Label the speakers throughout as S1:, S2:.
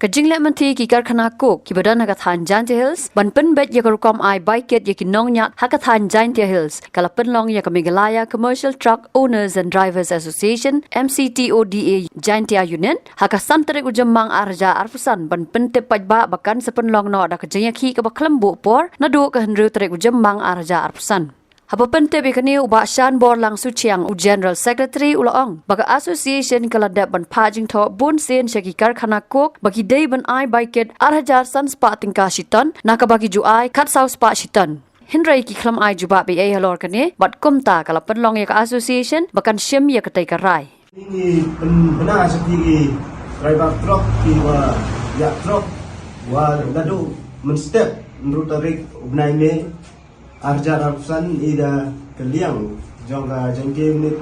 S1: Kajinglet menti ki karkhana kok ki badan hakathan Giant Hills ban pen bet ya kom ai bike ya ki nongnya hakathan Giant Hills kala penlong ya Meghalaya Commercial Truck Owners and Drivers Association MCTODA Giant Union hakasan terik ujemang arja arfusan ban pen tepaj ba bakan sepenlong no ada kajingya ki ka baklembu por na do ka hendru terik ujemang arja arfusan. Hapa pente bikani ubah shan bor lang suciang u General Secretary ulaong baka association kaladap ban pajing to bun sen syaki karkhana kok bagi day ban ai baiket arhajar san spa tingka shiton naka bagi ju ai kat sau spa shiton. Hindrai ki klam ai juba bi ai halor kane bat kumta kala penlong ya association bakan syem ya katai karai.
S2: Ini benar seperti driver truck kiwa ya truck wa ladu menstep menurut tarik ubnai me arjar arfusan ida keliang jonga jengke unit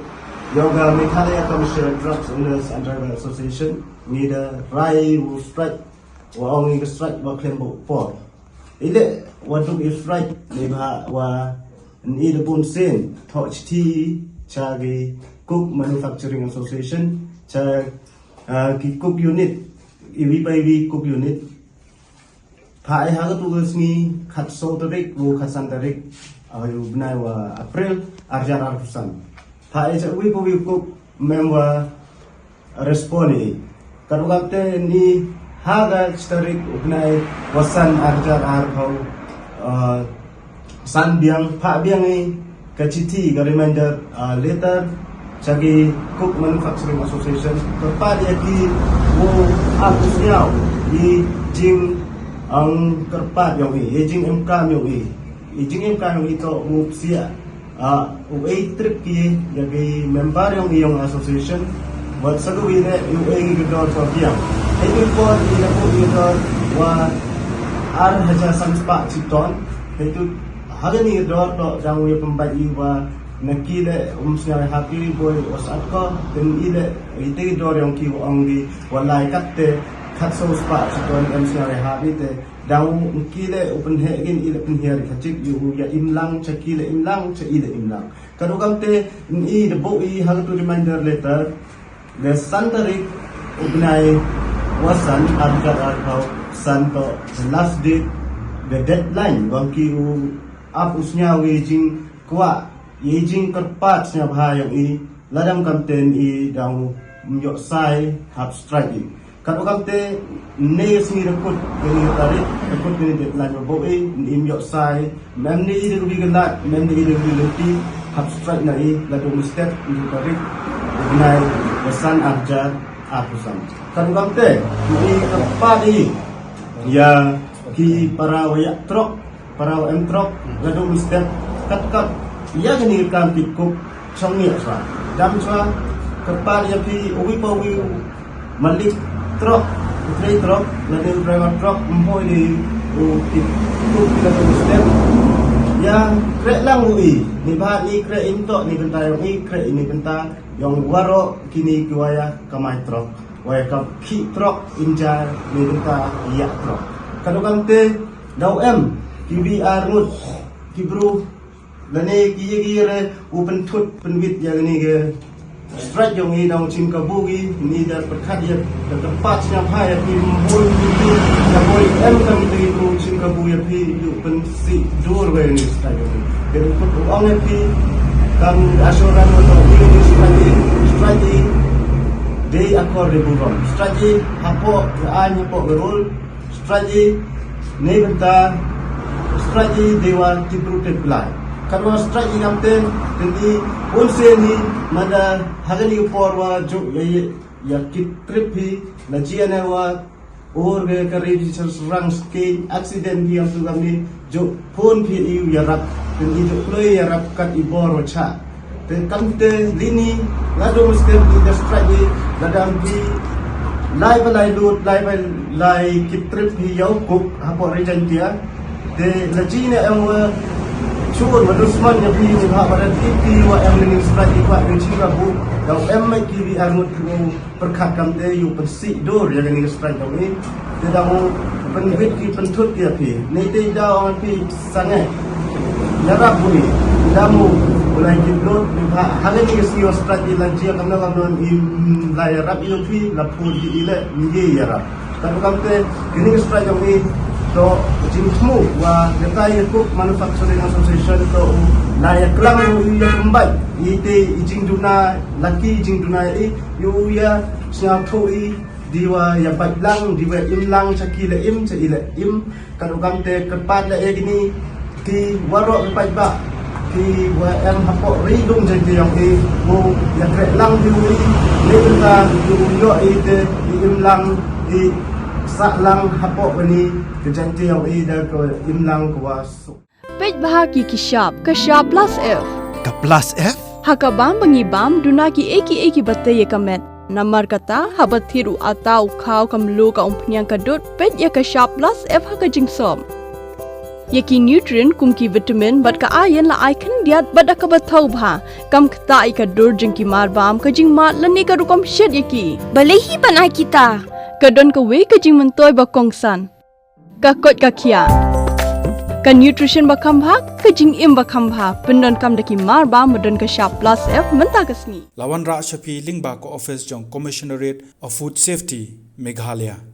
S2: yoga Meghalaya Commercial Trucks Owners and Drivers Association ida rai wo strike wa ong ing strike wa klembo por ile waduk strike le ba wa ida pun sen thoch ti chagi Cook Manufacturing Association cha ki Cook unit iwi bai Cook unit Pai haga tugas ni kat so tarik wo kasan tarik ayu benai wa April arjar arfusan. Pai sa wi ko member responi. Karu kapte ni haga tarik benai wasan arjar arhau san biang pa biang ni kaciti ga reminder letter sagi Cook Manufacturing Association kepada ki wo agusnya di jing ang kerpat yang ini, ejing MK yang ini to upsia, trip ki yang member yang association, buat satu ini yang gedor sofiang, itu pun ini pun gedor wa haja samspa citon, itu hari ni gedor to jangan yang pembayi wa nakile umsnya happy boy wasatko dan itu gedor yang ki ang di walai katte kat so spa citon umsnya happy te daw kile open hegin ile pun here kacik yu ya imlang chakile imlang cha ile imlang kanu kamte ni de bo I hal to reminder letter the santarik ubnai wasan arjar arhau santo the last date the deadline bangki u apusnya wejing kwa yejing kerpat nya bahayang I ladam kamten I daw myok sai hap striking kanu kamte ne singi rekut kini tarik rekut kini deadline boi im yok sai mem ni ide rugi gelat mem ni ide rugi leti hab strike nai ladu mistake untuk tarik nai pesan arjar apusan kanu kamte ni kepadi ya ki para wayak truk para em truk ladu mistake kat ia kini kam pikuk chongi sa dam sa kepadi ya ki uwi pawi malik truk Trade truck, lalu driver truck, empoi di itu kita step. Yang krek lang UI, ni bahat ni krek intok ni benta yang krek ini benta yang waro kini kuaya kamai truck, waya kam ki truck injar ni benta ya truck. Kalau kamte dau KBR mut kibru, lani kiri open tut penwit yang ni ke. Strike yang ini dalam cingka bugi ini dah perkat dia tempat siapa yang timbul itu yang boleh kami itu cingka bugi yang itu pensi dua ini strike itu. Jadi orang itu kami asuran untuk ini strike day akor reburon strike apa hanya apa berul strike ni bentar strike dewan tibru teplai. Karena strike ini nampen jadi unse ni mana hari ni porwa jo ya trip hi lajian wa or ge kari serang ski accident hi am kami jo phone phi iu ya rap jadi jo play ya rap kat ibor cha te kamte lini lado mesti di strike ladam hi live trip hi yau kuk hapo region dia de lajine am Syukur madusman yang pilih ni bahak pada TV wa yang mening strike ikut dengan cingka bu dan emai kiri armut perkat kamte yu persik dor yang ini strike kami tidak mau penwit ki pentut dia pi nete dah orang pi sangat yarap buni tidak mau mulai kiblot hari ni kesiwa strike di lanjia kamna kamna im la yarap yu pi la pun di ile ni yarap Kan kamte gini strike yang ini to jing semu wa detai cook manufacturing association to layak lang yu ya kembal ite jing duna laki jing duna yu ya siap to diwa ya bat lang diwa im lang sakile im kan kamte kepat la gini ki warok pat ba ki wa em hapok ridung jadi yang mo ya krek lang diwi leka yu ite im lang sa lang hapok ni kejanti yang ida ko im lang kuas
S3: Pej bahagi Kashab plus F.
S4: Ka plus F?
S3: Hakabam bangibam dunaki eki batte ye kamet. Namar kata habat thiru atau kau kamlu ka umpnyang kadut pej ya Kashab plus F haka jingsom. Yaki nutrient kumki vitamin bat ka ayen la aikan diat bat ka bathau bha kam kta ka dur jingki marbam ka jingmat lani ka rukom shed yaki. Balehi banai kita. Kadon ka we ka jing mentoy ba kongsan. Ka kot ka kia. Ka nutrition ba khambha ka jing im ba khambha pendon kam daki marba modon ka Kashab plus F menta kasni.
S4: Lawan Ra Shafi Lingba ko office jong Commissionerate of Food Safety Meghalaya.